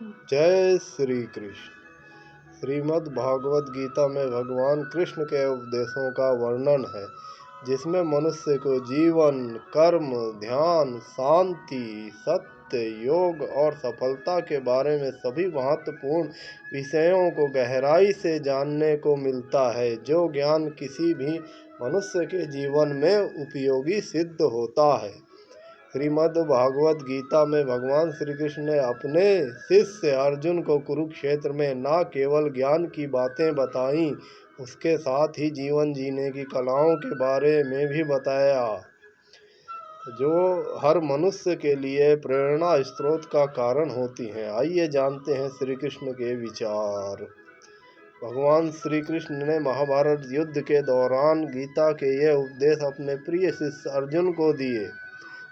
जय श्री कृष्ण। श्रीमद् भागवत गीता में भगवान कृष्ण के उपदेशों का वर्णन है, जिसमें मनुष्य को जीवन, कर्म, ध्यान, शांति, सत्य, योग और सफलता के बारे में सभी महत्वपूर्ण विषयों को गहराई से जानने को मिलता है, जो ज्ञान किसी भी मनुष्य के जीवन में उपयोगी सिद्ध होता है। श्रीमद् भागवत गीता में भगवान श्री कृष्ण ने अपने शिष्य अर्जुन को कुरुक्षेत्र में न केवल ज्ञान की बातें बताईं, उसके साथ ही जीवन जीने की कलाओं के बारे में भी बताया, जो हर मनुष्य के लिए प्रेरणा स्रोत का कारण होती हैं। आइए जानते हैं श्री कृष्ण के विचार। भगवान श्री कृष्ण ने महाभारत युद्ध के दौरान गीता के ये उपदेश अपने प्रिय शिष्य अर्जुन को दिए।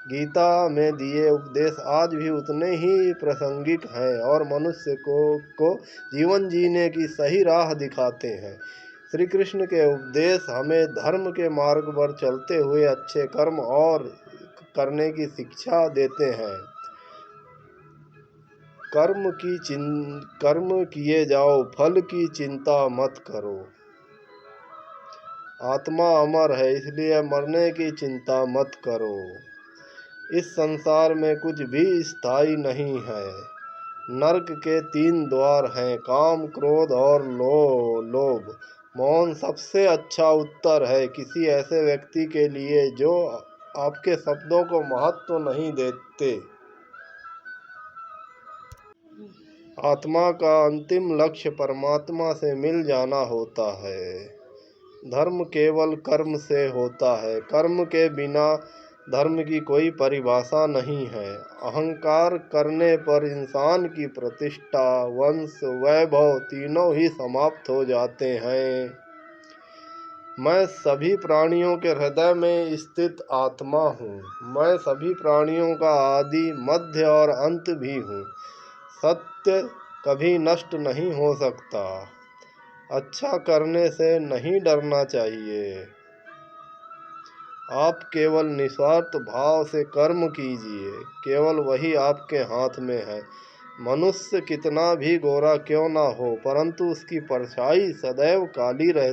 गीता में दिए उपदेश आज भी उतने ही प्रासंगिक हैं और मनुष्य को जीवन जीने की सही राह दिखाते हैं। श्री कृष्ण के उपदेश हमें धर्म के मार्ग पर चलते हुए अच्छे कर्म और करने की शिक्षा देते हैं। कर्म किए जाओ, फल की चिंता मत करो। आत्मा अमर है, इसलिए मरने की चिंता मत करो। इस संसार में कुछ भी स्थायी नहीं है। नरक के 3 द्वार हैं, काम, क्रोध और लोभ। मौन सबसे अच्छा उत्तर है किसी ऐसे व्यक्ति के लिए जो आपके शब्दों को महत्व नहीं देते। आत्मा का अंतिम लक्ष्य परमात्मा से मिल जाना होता है। धर्म केवल कर्म से होता है। कर्म के बिना धर्म की कोई परिभाषा नहीं है। अहंकार करने पर इंसान की प्रतिष्ठा, वंश, वैभव तीनों ही समाप्त हो जाते हैं। मैं सभी प्राणियों के हृदय में स्थित आत्मा हूँ। मैं सभी प्राणियों का आदि, मध्य और अंत भी हूँ। सत्य कभी नष्ट नहीं हो सकता। अच्छा करने से नहीं डरना चाहिए। आप केवल निस्वार्थ भाव से कर्म कीजिए, केवल वही आपके हाथ में है। मनुष्य कितना भी गोरा क्यों ना हो, परंतु उसकी परछाई सदैव काली रहती